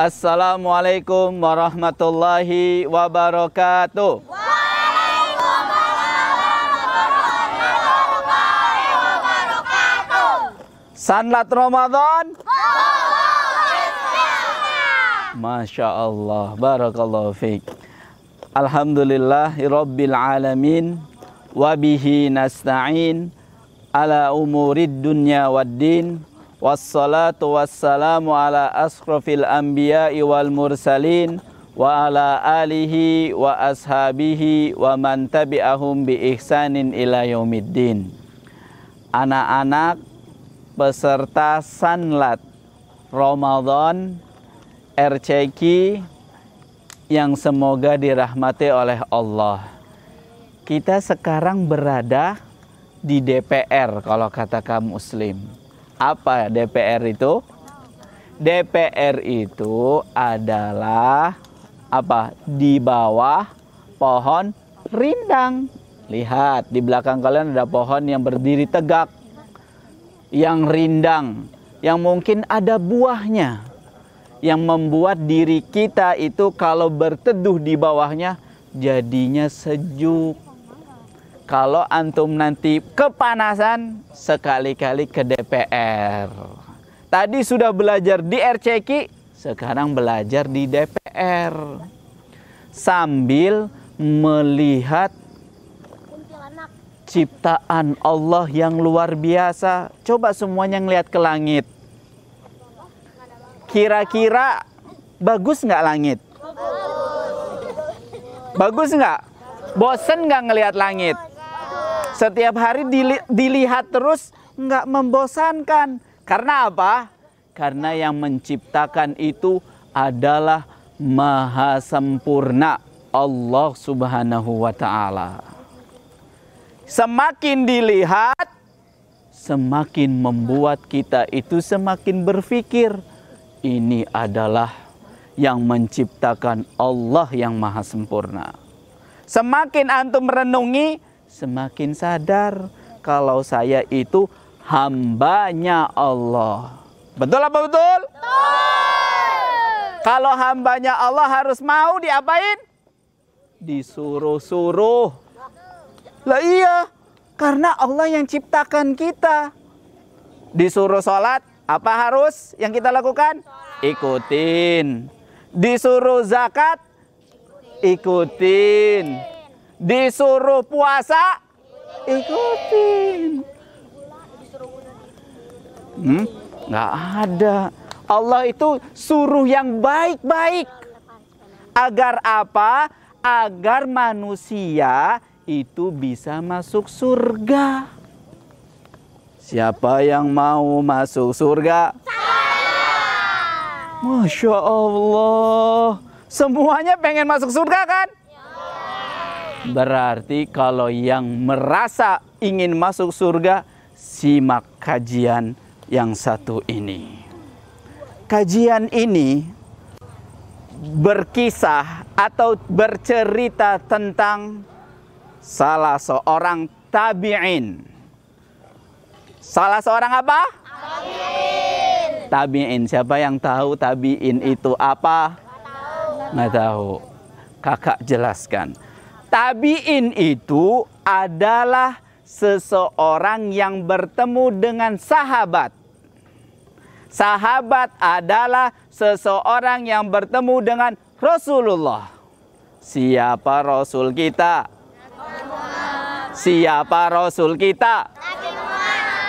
Assalamualaikum warahmatullahi wabarakatuh. Sanlat Ramadan. Masya Allah, barakallahu fiik. Alhamdulillahirabbil alamin, wabihi nasta'in ala umurid dunya waddin. Wassalatu wassalamu ala ashrafil anbiya'i wal mursalin wa ala alihi wa ashabihi wa man tabi'ahum bi ihsanin ila yaumiddin. Anak-anak peserta Sanlat Ramadan RCQ yang semoga dirahmati oleh Allah. Kita sekarang berada di DPR kalau kata kaum muslim. Apa DPR itu? DPR itu adalah apa? Di bawah pohon rindang. Lihat di belakang kalian ada pohon yang berdiri tegak, yang rindang, yang mungkin ada buahnya, yang membuat diri kita itu kalau berteduh di bawahnya jadinya sejuk. Kalau antum nanti kepanasan, sekali-kali ke DPR. Tadi sudah belajar di RCQ, sekarang belajar di DPR. Sambil melihat ciptaan Allah yang luar biasa. Coba semuanya ngelihat ke langit. Kira-kira bagus nggak langit? Bagus nggak? Bosen nggak ngelihat langit? Setiap hari dilihat terus nggak membosankan. Karena apa? Karena yang menciptakan itu adalah Maha Sempurna, Allah Subhanahu wa Ta'ala. Semakin dilihat, semakin membuat kita itu semakin berpikir, ini adalah yang menciptakan Allah yang Maha Sempurna. Semakin antum merenungi, semakin sadar kalau saya itu hambanya Allah. Betul apa betul? Betul. Kalau hambanya Allah harus mau diapain? Disuruh-suruh. Lah iya, karena Allah yang ciptakan kita. Disuruh sholat, apa harus yang kita lakukan? Ikutin. Disuruh zakat, ikutin. Disuruh puasa, ikutin. Nggak ada. Allah itu suruh yang baik-baik. Agar apa? Agar manusia itu bisa masuk surga. Siapa yang mau masuk surga? Masya Allah. Semuanya pengen masuk surga kan? Berarti kalau yang merasa ingin masuk surga, simak kajian yang satu ini. Kajian ini berkisah atau bercerita tentang salah seorang tabi'in. Salah seorang apa? Tabi'in. Tabi'in. Siapa yang tahu tabi'in itu apa? Nggak tahu. Kakak jelaskan. Tabi'in itu adalah seseorang yang bertemu dengan sahabat. Sahabat adalah seseorang yang bertemu dengan Rasulullah. Siapa Rasul kita? Siapa Rasul kita?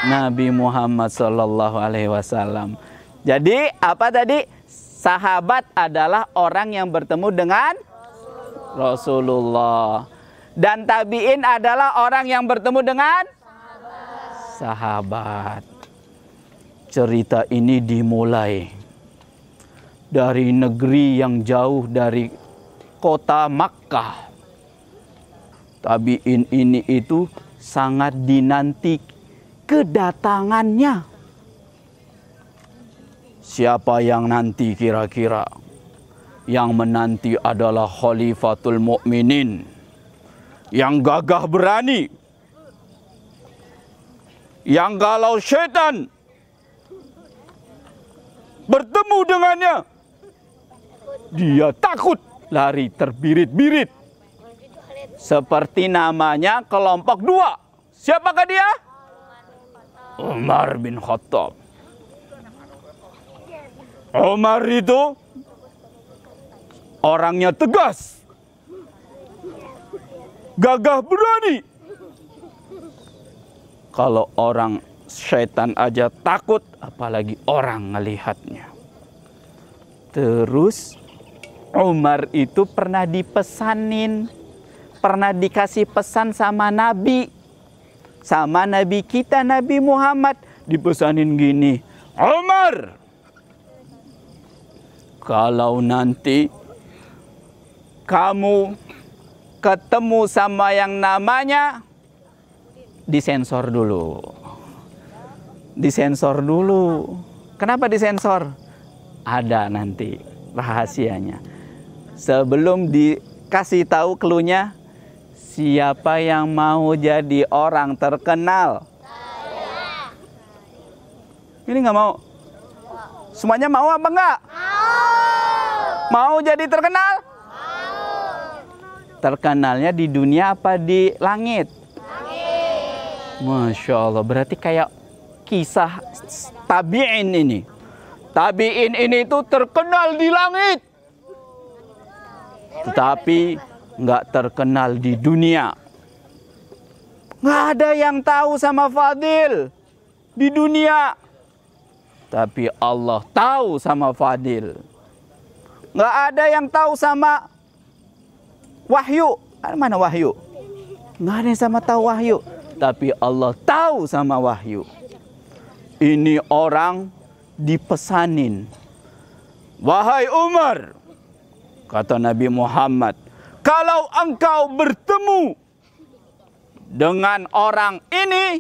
Nabi Muhammad Sallallahu Alaihi Wasallam. Jadi apa tadi? Sahabat adalah orang yang bertemu dengan Rasulullah. Dan tabi'in adalah orang yang bertemu dengan sahabat. Cerita ini dimulai dari negeri yang jauh dari kota Makkah. Tabi'in ini itu sangat dinanti kedatangannya. Siapa yang nanti kira-kira? Yang menanti adalah Khalifatul Mukminin, yang gagah berani, yang kalau setan bertemu dengannya dia takut, lari terbirit-birit. Seperti namanya kelompok dua. Siapakah dia? Umar bin Khattab. Umar itu orangnya tegas, gagah berani. Kalau orang setan aja takut, apalagi orang ngelihatnya. Terus Umar itu pernah dipesanin, pernah dikasih pesan sama Nabi. Sama Nabi kita, Nabi Muhammad. Dipesanin gini, Umar, kalau nanti kamu ketemu sama yang namanya, disensor dulu. Disensor dulu. Kenapa disensor? Ada nanti rahasianya. Sebelum dikasih tahu cluenya, siapa yang mau jadi orang terkenal? Ini nggak mau. Semuanya mau apa enggak? Mau jadi terkenal? Terkenalnya di dunia apa di langit? Masya Allah, berarti kayak kisah tabi'in ini. Tabi'in ini itu terkenal di langit, tetapi nggak terkenal di dunia. Nggak ada yang tahu sama Fadil di dunia, tapi Allah tahu sama Fadil. Nggak ada yang tahu sama Wahyu. Mana Wahyu? Nggak ada yang sama tahu Wahyu, tapi Allah tahu sama Wahyu. Ini orang dipesanin, wahai Umar, kata Nabi Muhammad, kalau engkau bertemu dengan orang ini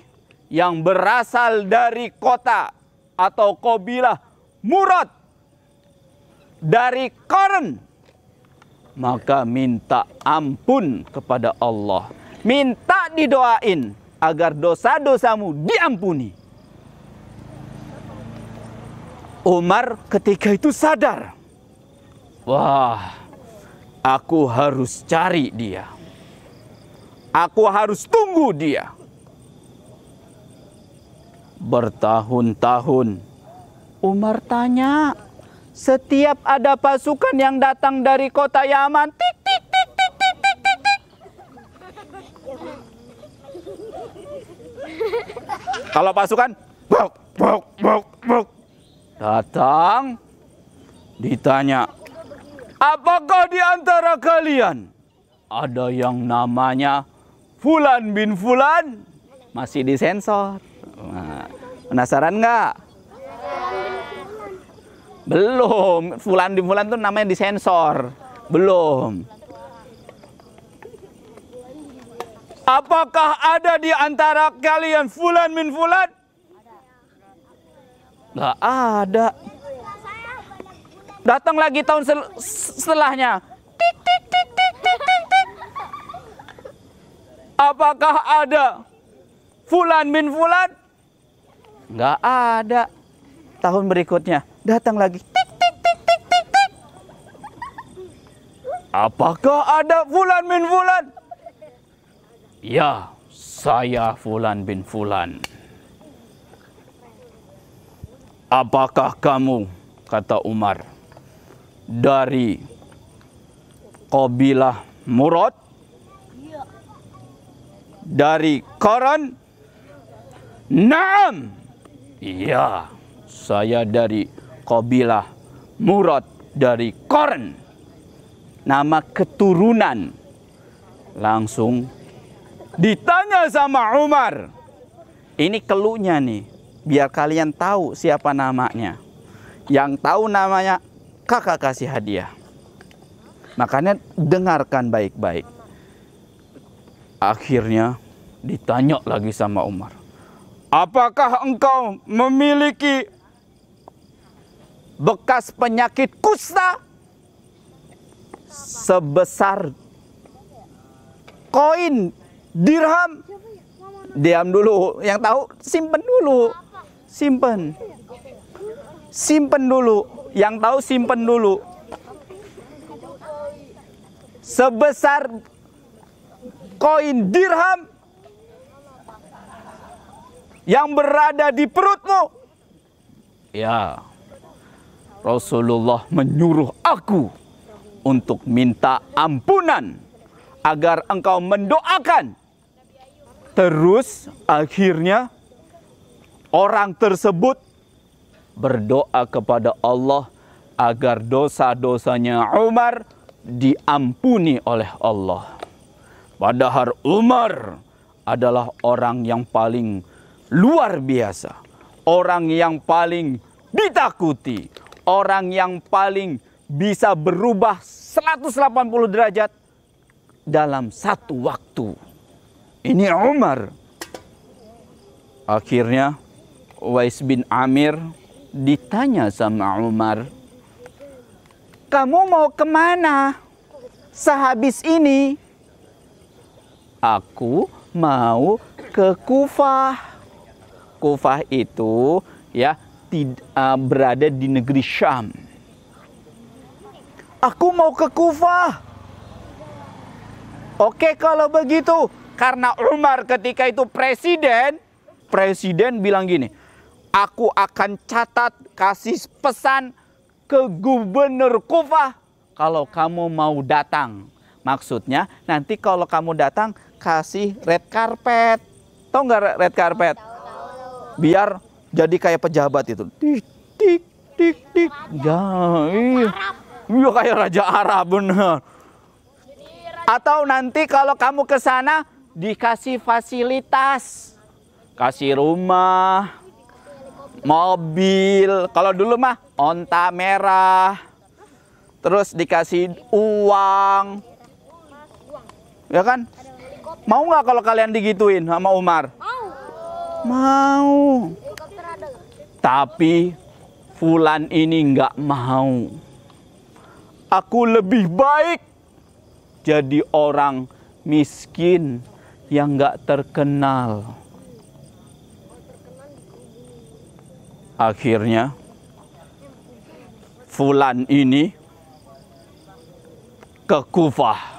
yang berasal dari kota atau kabilah Murad, dari Qarn, maka minta ampun kepada Allah. Minta didoain agar dosa-dosamu diampuni. Umar ketika itu sadar, wah, aku harus cari dia. Aku harus tunggu dia. Bertahun-tahun Umar tanya, setiap ada pasukan yang datang dari kota Yaman, tik tik tik tik tik tik tik tik. Kalau pasukan bok bok bok bok datang, ditanya, apakah di antara kalian ada yang namanya Fulan bin Fulan? Masih disensor. Nah, penasaran nggak? Belum. Fulan bin Fulan itu namanya disensor. Belum. Apakah ada di antara kalian Fulan bin Fulan? Nggak ada. Datang lagi tahun setelahnya. Tik, tik, tik, tik, tik, tik, tik. Apakah ada Fulan bin Fulan? Nggak ada. Tahun berikutnya datang lagi. Tik, tik, tik, tik, tik, tik. Apakah ada Fulan bin Fulan? Ya, saya Fulan bin Fulan. Apakah kamu, kata Umar, dari kabilah Murad? Dari Qarn? Naam. Iya, saya dari kabilah Murad dari Qarn. Nama keturunan. Langsung ditanya sama Umar. Ini keluhnya nih. Biar kalian tahu siapa namanya. Yang tahu namanya, kakak kasih hadiah. Makanya dengarkan baik-baik. Akhirnya ditanya lagi sama Umar. Apakah engkau memiliki bekas penyakit kusta sebesar koin dirham? Diam dulu. Yang tahu simpen dulu. Simpen. Simpen dulu. Yang tahu simpen dulu. sebesar koin dirham yang berada di perutmu. Ya, Rasulullah menyuruh aku untuk minta ampunan agar engkau mendoakan. Terus akhirnya orang tersebut berdoa kepada Allah agar dosa-dosanya Umar diampuni oleh Allah. Padahal Umar adalah orang yang paling luar biasa, orang yang paling ditakuti, orang yang paling bisa berubah 180 derajat dalam satu waktu. Ini Umar. Akhirnya Uwais bin Amir ditanya sama Umar, kamu mau kemana sehabis ini? Aku mau ke Kufah. Kufah itu ya berada di negeri Syam. Aku mau ke Kufah. Oke kalau begitu. Karena Umar ketika itu presiden bilang gini, aku akan catat, kasih pesan ke gubernur Kufah kalau kamu mau datang. Maksudnya nanti kalau kamu datang kasih red carpet. Tahu nggak red carpet? Biar jadi kayak pejabat itu. Tik tik tik tik. Ya, iya kayak raja Arab benar. Atau nanti kalau kamu ke sana dikasih fasilitas. Kasih rumah, mobil. Kalau dulu mah onta merah. Terus dikasih uang. Ya kan? Mau nggak kalau kalian digituin sama Umar? Mau. Tapi Fulan ini nggak mau. Aku lebih baik jadi orang miskin yang nggak terkenal. Akhirnya Fulan ini ke Kufah.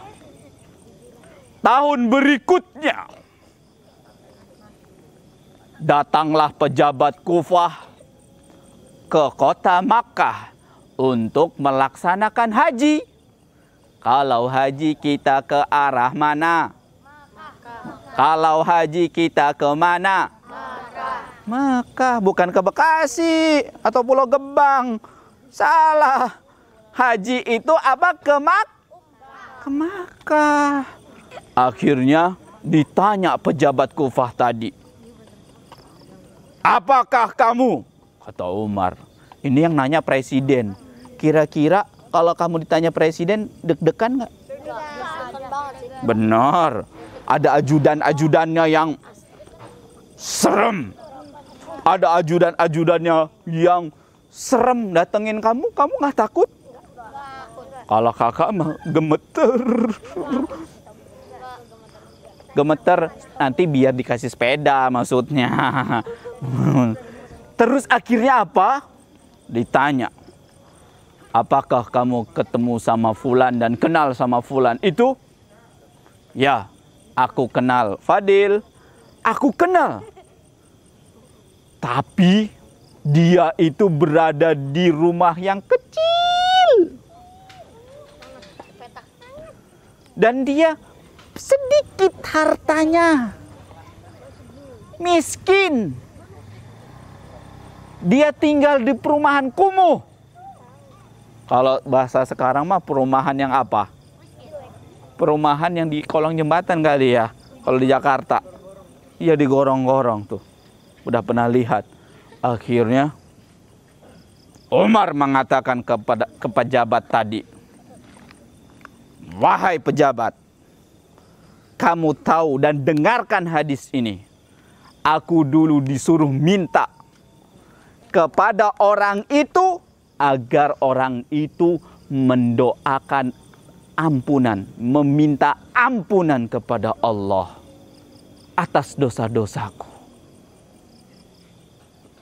Tahun berikutnya datanglah pejabat Kufah ke kota Makkah untuk melaksanakan haji. Kalau haji kita ke arah mana? Kalau haji kita ke mana? Makkah, bukan ke Bekasi atau Pulau Gebang. Salah. Haji itu apa? Ke Makkah. Akhirnya ditanya pejabat Kufah tadi, apakah kamu? Kata Umar. Ini yang nanya presiden. Kira-kira kalau kamu ditanya presiden, deg-degan nggak? Benar. Ada ajudan-ajudannya yang serem. Ada ajudan-ajudannya yang serem datengin kamu nggak takut? Kalau kakak mah gemeter. Gemeter nanti biar dikasih sepeda maksudnya. Terus akhirnya apa? Ditanya, apakah kamu ketemu sama Fulan dan kenal sama Fulan itu? Ya, aku kenal. Fadil, aku kenal. Tapi dia itu berada di rumah yang kecil. Dan dia sedikit hartanya. Miskin. Dia tinggal di perumahan kumuh. Kalau bahasa sekarang mah perumahan yang apa? Perumahan yang di kolong jembatan kali ya. Kalau di Jakarta. Iya di gorong-gorong tuh. Udah pernah lihat. Akhirnya Umar mengatakan kepada pejabat tadi, wahai pejabat, kamu tahu dan dengarkan hadis ini. Aku dulu disuruh minta kepada orang itu agar orang itu mendoakan ampunan, meminta ampunan kepada Allah atas dosa-dosaku.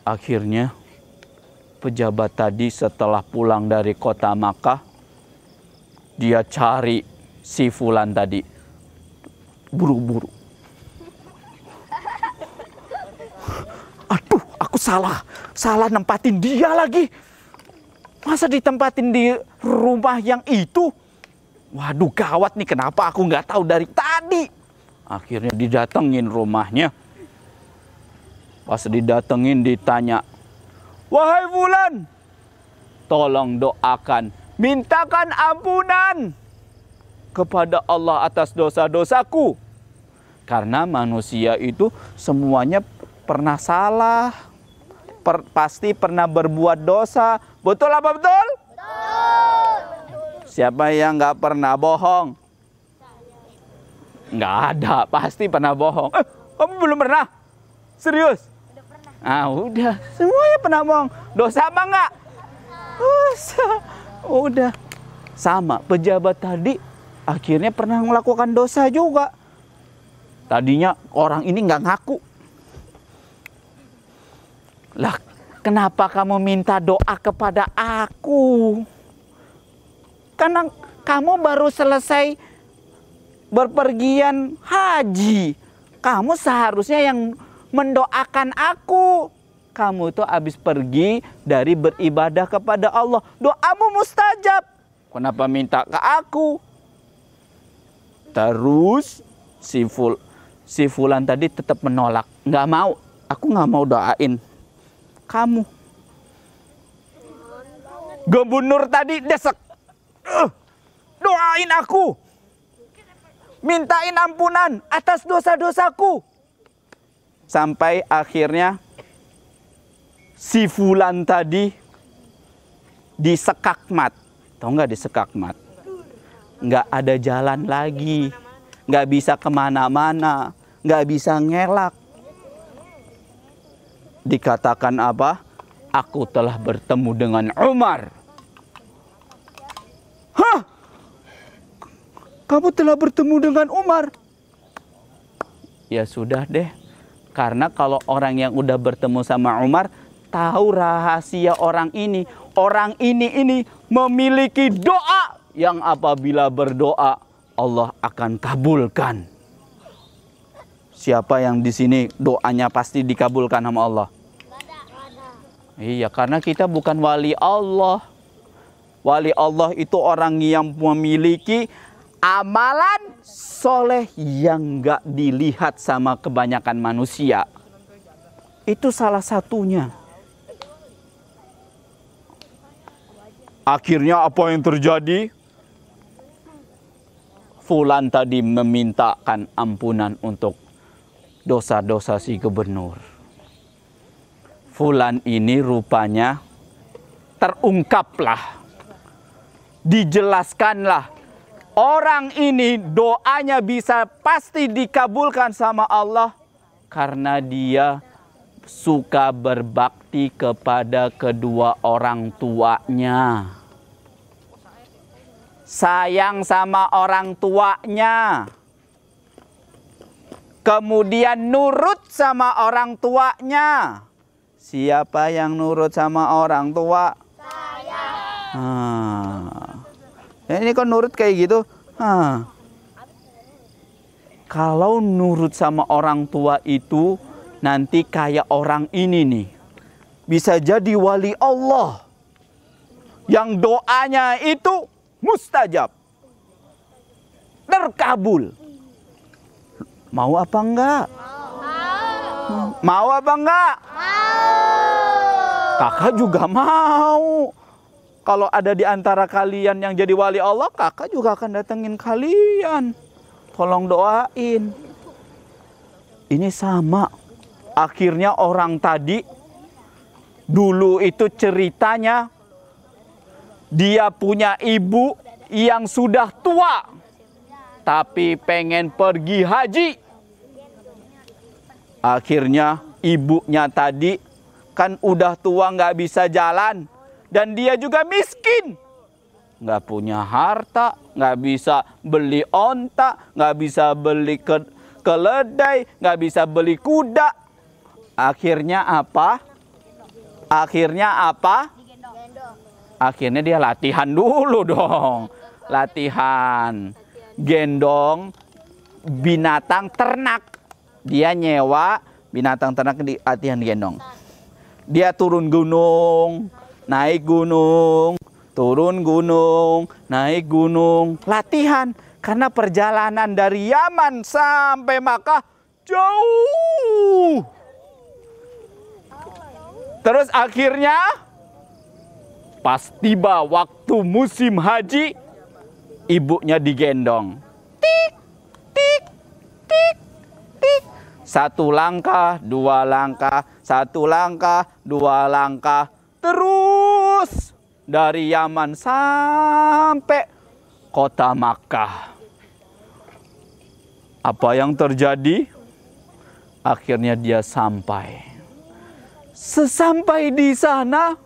Akhirnya pejabat tadi setelah pulang dari kota Makkah, dia cari si fulan tadi buru-buru. Aduh, aku salah nempatin dia lagi. Masa ditempatin di rumah yang itu? Waduh, gawat nih, kenapa aku nggak tahu dari tadi? Akhirnya didatengin rumahnya. Pas didatengin ditanya, "Wahai fulan, tolong doakan, mintakan ampunan kepada Allah atas dosa-dosaku." Karena manusia itu semuanya pernah salah, pasti pernah berbuat dosa. Betul apa betul? Betul. Siapa yang nggak pernah bohong? Nggak ada, pasti pernah bohong. Kamu belum pernah? Serius? Udah pernah. Ah, udah, semuanya pernah bohong. Dosa apa enggak? Dosa. Udah. Sama, pejabat tadi akhirnya pernah melakukan dosa juga. Tadinya orang ini nggak ngaku. Lah, kenapa kamu minta doa kepada aku? Karena kamu baru selesai berpergian haji. Kamu seharusnya yang mendoakan aku. Kamu itu habis pergi dari beribadah kepada Allah. Doamu mustajab. Kenapa minta ke aku? Terus si fulan tadi tetap menolak. Nggak mau. Aku nggak mau doain kamu. Gubernur tadi desek. Doain aku. Mintain ampunan atas dosa-dosaku. Sampai akhirnya si fulan tadi disekakmat. Tahu nggak disekakmat? Nggak ada jalan lagi. Nggak bisa kemana-mana. Nggak bisa ngelak. Dikatakan apa? Aku telah bertemu dengan Umar. Hah? Kamu telah bertemu dengan Umar? Ya sudah deh. Karena kalau orang yang udah bertemu sama Umar tahu rahasia orang ini. Orang ini memiliki doa yang apabila berdoa Allah akan kabulkan. Siapa yang di sini doanya pasti dikabulkan sama Allah? Iya, karena kita bukan wali Allah. Wali Allah itu orang yang memiliki amalan soleh yang gak dilihat sama kebanyakan manusia. Itu salah satunya. Akhirnya apa yang terjadi? Fulan tadi memintakan ampunan untuk dosa-dosa si gubernur. Fulan ini rupanya terungkaplah, dijelaskanlah. Orang ini doanya bisa pasti dikabulkan sama Allah karena dia suka berbakti kepada kedua orang tuanya. Sayang sama orang tuanya. Kemudian nurut sama orang tuanya. Siapa yang nurut sama orang tua? Saya. Ya ini kok nurut kayak gitu? Kalau nurut sama orang tua itu nanti kayak orang ini nih. Bisa jadi wali Allah. Yang doanya itu mustajab. Terkabul. Mau apa enggak? Mau apa enggak? Kakak juga mau. Kalau ada di antara kalian yang jadi wali Allah, kakak juga akan datengin kalian. Tolong doain. Ini sama. Akhirnya orang tadi, dulu itu ceritanya, dia punya ibu yang sudah tua, tapi pengen pergi haji. Akhirnya ibunya tadi kan udah tua nggak bisa jalan. Dan dia juga miskin. Nggak punya harta, nggak bisa beli onta, nggak bisa beli keledai, nggak bisa beli kuda. Akhirnya apa? Akhirnya dia latihan dulu dong. Latihan. gendong binatang ternak. Dia nyewa binatang ternak di latihan gendong. Dia turun gunung, naik gunung, turun gunung, naik gunung, latihan. Karena perjalanan dari Yaman sampai Makkah jauh. Terus akhirnya pas tiba waktu musim haji, ibunya digendong. Tik, tik, tik, tik. 1 langkah, 2 langkah, 1 langkah, 2 langkah. Terus dari Yaman sampai kota Makkah. Apa yang terjadi? Akhirnya dia sampai. Sesampai di sana,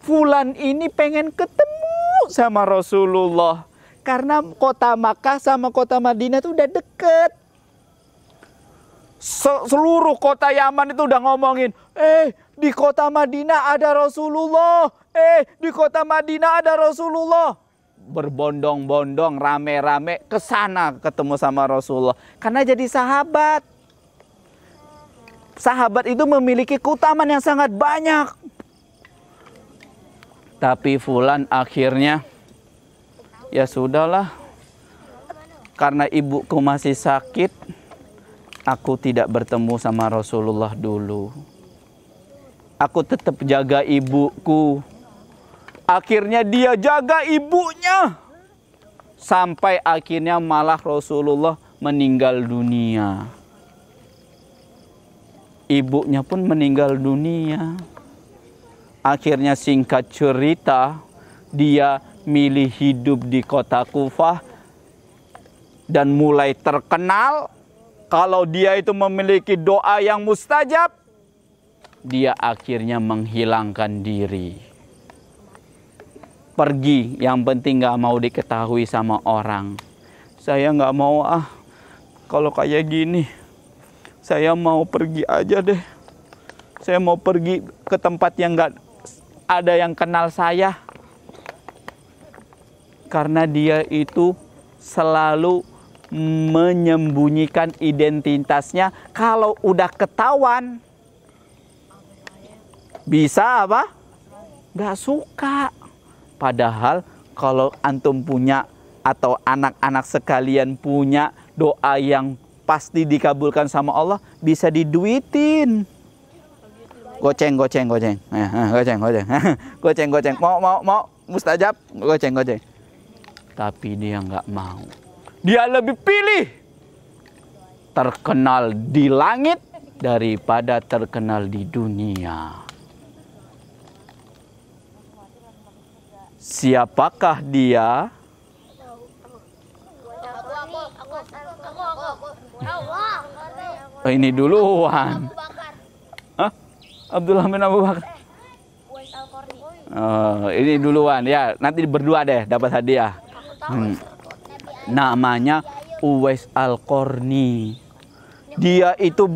Fulan ini pengen ketemu sama Rasulullah. Karena kota Makkah sama kota Madinah itu udah deket. Seluruh kota Yaman itu udah ngomongin, di kota Madinah ada Rasulullah. Di kota Madinah ada Rasulullah. Berbondong-bondong, rame-rame ke sana ketemu sama Rasulullah. Karena jadi sahabat. Sahabat itu memiliki keutamaan yang sangat banyak. Tapi Fulan akhirnya, ya sudahlah. Karena ibuku masih sakit, aku tidak bertemu sama Rasulullah dulu. Aku tetap jaga ibuku. Akhirnya dia jaga ibunya. Sampai akhirnya malah Rasulullah meninggal dunia. Ibunya pun meninggal dunia. Akhirnya singkat cerita, dia milih hidup di kota Kufah. Dan mulai terkenal. Kalau dia itu memiliki doa yang mustajab, dia akhirnya menghilangkan diri. Pergi, yang penting gak mau diketahui sama orang. Saya gak mau kalau kayak gini. Saya mau pergi aja deh. Saya mau pergi ke tempat yang gak ada yang kenal saya. Karena dia itu selalu menyembunyikan identitasnya. Kalau udah ketahuan, bisa apa? Gak suka. Padahal kalau antum punya atau anak-anak sekalian punya doa yang pasti dikabulkan sama Allah, bisa diduitin. Goceng. Goceng. Mau mustajab, goceng. Tapi dia nggak mau. Dia lebih pilih terkenal di langit daripada terkenal di dunia. Siapakah dia? Ini duluan. Abdullah bin Abu Bakar. Ini duluan ya. Nanti berdua deh dapat hadiah. Namanya Uwais Al-Qarni. Dia itu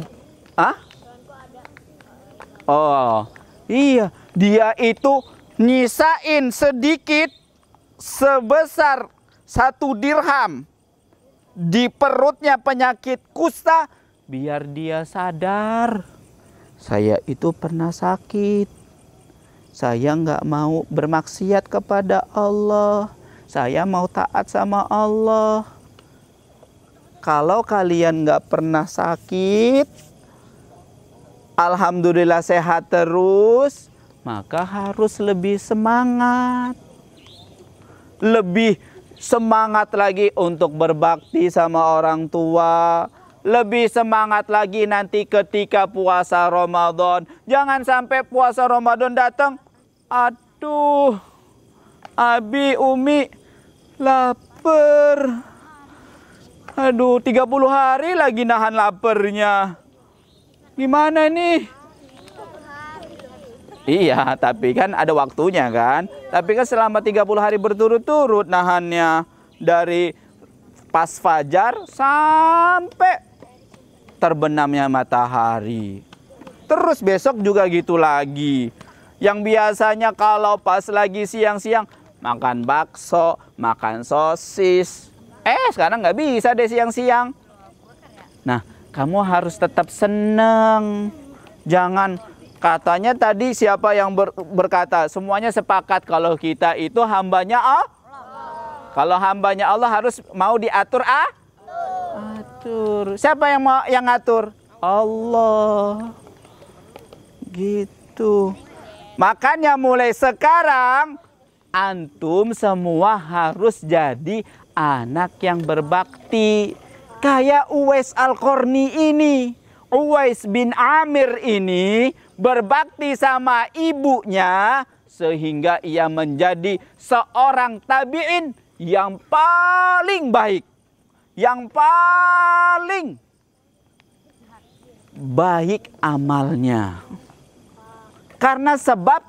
iya, dia itu nyisain sedikit sebesar 1 dirham di perutnya penyakit kusta biar dia sadar, saya itu pernah sakit, saya nggak mau bermaksiat kepada Allah, saya mau taat sama Allah. Kalau kalian nggak pernah sakit, alhamdulillah sehat terus, maka harus lebih semangat. Lebih semangat lagi untuk berbakti sama orang tua. Lebih semangat lagi nanti ketika puasa Ramadan. Jangan sampai puasa Ramadan datang, aduh, Abi, Umi, lapar. Aduh, 30 hari lagi nahan laparnya. Gimana nih? Iya, tapi kan ada waktunya kan. Tapi kan selama 30 hari berturut-turut nahannya. Dari pas fajar sampai terbenamnya matahari. Terus besok juga gitu lagi. Yang biasanya kalau pas lagi siang-siang makan bakso, makan sosis, Sekarang nggak bisa deh siang-siang. Nah, kamu harus tetap senang. Jangan, katanya tadi siapa yang berkata, semuanya sepakat kalau kita itu hambanya Allah. Kalau hambanya Allah harus mau diatur atur. Siapa yang ngatur? Allah. Gitu. Makanya mulai sekarang antum semua harus jadi anak yang berbakti. Kayak Uwais Al-Qarni ini. Uwais bin Amir ini berbakti sama ibunya sehingga ia menjadi seorang tabi'in yang paling baik. Yang paling baik amalnya. Karena sebab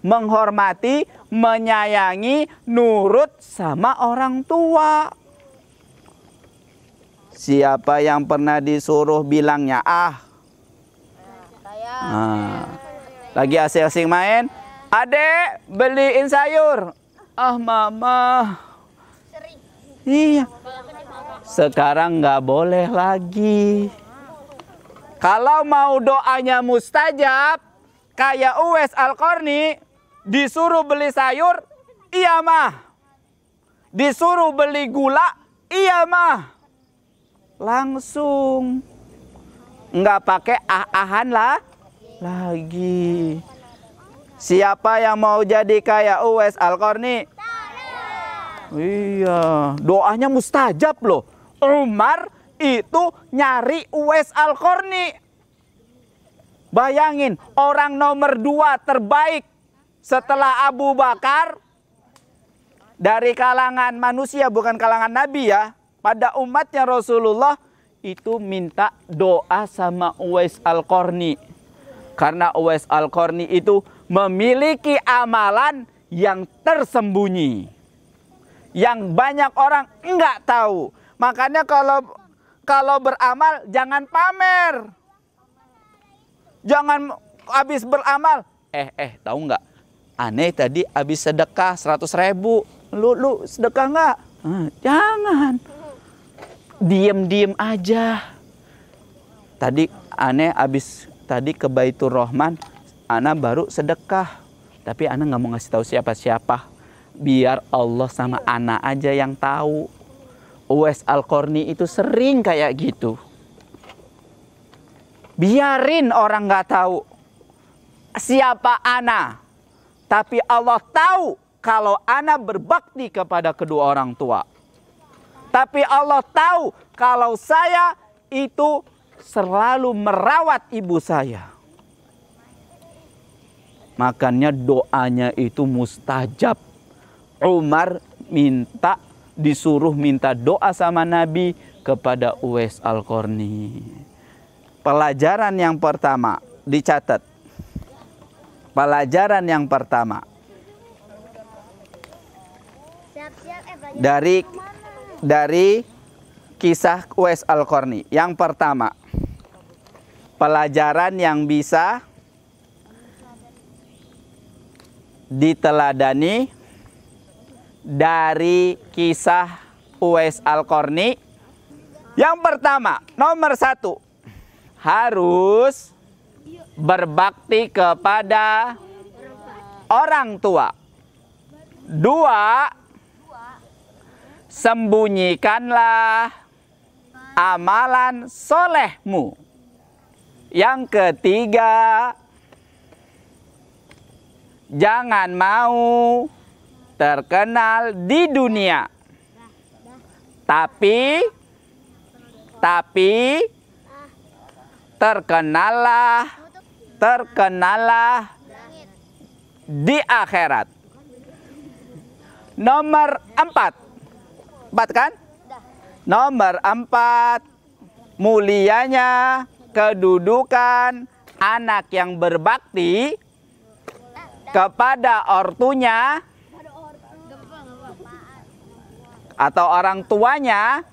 menghormati, menyayangi, nurut sama orang tua. Siapa yang pernah disuruh bilangnya lagi asing-asing main, adek beliin sayur. Mama. Iya. Sekarang nggak boleh lagi. Kalau mau doanya mustajab, kayak Uwais Al-Qarni, disuruh beli sayur, iya mah. Disuruh beli gula, iya mah. Langsung. Nggak pakai ah-ahan lagi. Siapa yang mau jadi kayak Uwais Al-Qarni? Iya, doanya mustajab loh. Umar itu nyari Uwais Al-Qarni. Bayangin, orang nomor 2 terbaik setelah Abu Bakar dari kalangan manusia, bukan kalangan Nabi ya. Pada umatnya Rasulullah itu minta doa sama Uwais Al-Qarni. Karena Uwais Al-Qarni itu memiliki amalan yang tersembunyi. Yang banyak orang enggak tahu. Makanya kalau beramal jangan pamer. Jangan habis beramal. Tahu nggak? Aneh tadi habis sedekah 100.000. Lu sedekah nggak? Jangan. Diem aja. Tadi aneh habis tadi ke Baitur Rahman, ana baru sedekah. Tapi ana nggak mau ngasih tahu siapa-siapa. Biar Allah sama ana aja yang tahu. Uwais Al-Qarni itu sering kayak gitu. Biarin orang nggak tahu siapa ana. Tapi Allah tahu kalau ana berbakti kepada kedua orang tua. Tapi Allah tahu kalau saya itu selalu merawat ibu saya. Makanya doanya itu mustajab. Umar disuruh minta doa sama Nabi kepada Uwais Al-Qarni. Pelajaran yang pertama dicatat. Pelajaran yang pertama dari kisah Uwais Al-Qarni. Yang pertama, pelajaran yang bisa diteladani dari kisah Uwais Al-Qarni. Yang pertama, nomor 1, harus berbakti kepada orang tua. 2, sembunyikanlah amalan solehmu. Yang ketiga, jangan mau terkenal di dunia. Tapi terkenalah di akhirat. Nomor 4 kan? Nomor 4, mulianya kedudukan anak yang berbakti kepada ortunya atau orang tuanya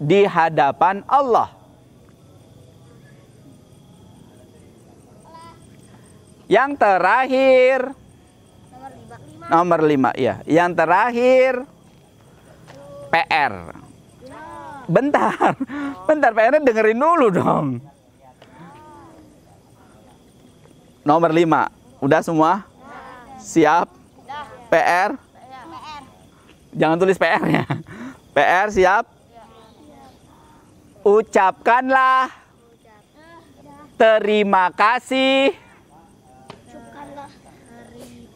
di hadapan Allah. Yang terakhir, Nomor 5, ya. Yang terakhir PR. Bentar. Bentar, PR-nya dengerin dulu dong. Nomor 5. Udah semua? Siap? PR? Jangan tulis PR-nya. PR siap? Ucapkanlah terima kasih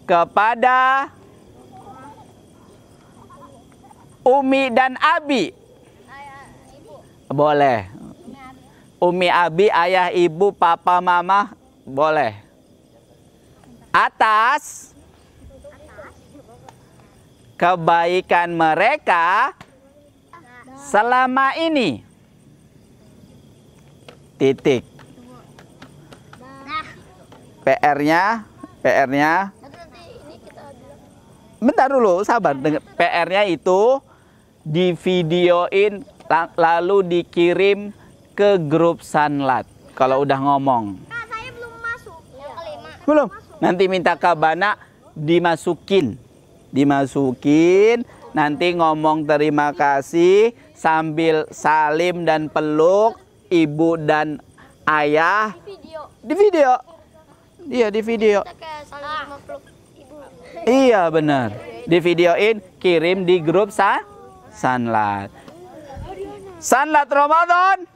kepada Umi dan Abi. Boleh. Umi, Abi, ayah, ibu, papa, mama, boleh. Atas kebaikan mereka selama ini. Titik. PR-nya. Bentar dulu, sabar. PR-nya itu divideoin lalu dikirim ke grup Sanlat. Kalau udah ngomong. Kak, saya belum masuk. Yang kelima. Belum. Nanti minta ke Bana dimasukin. Nanti ngomong terima kasih sambil salim dan peluk ibu dan ayah. Di video. Iya, di video. Kita kayak saling meluk ibu. Iya, benar. Di videoin, kirim di grup Sanlat. Sanlat Ramadan.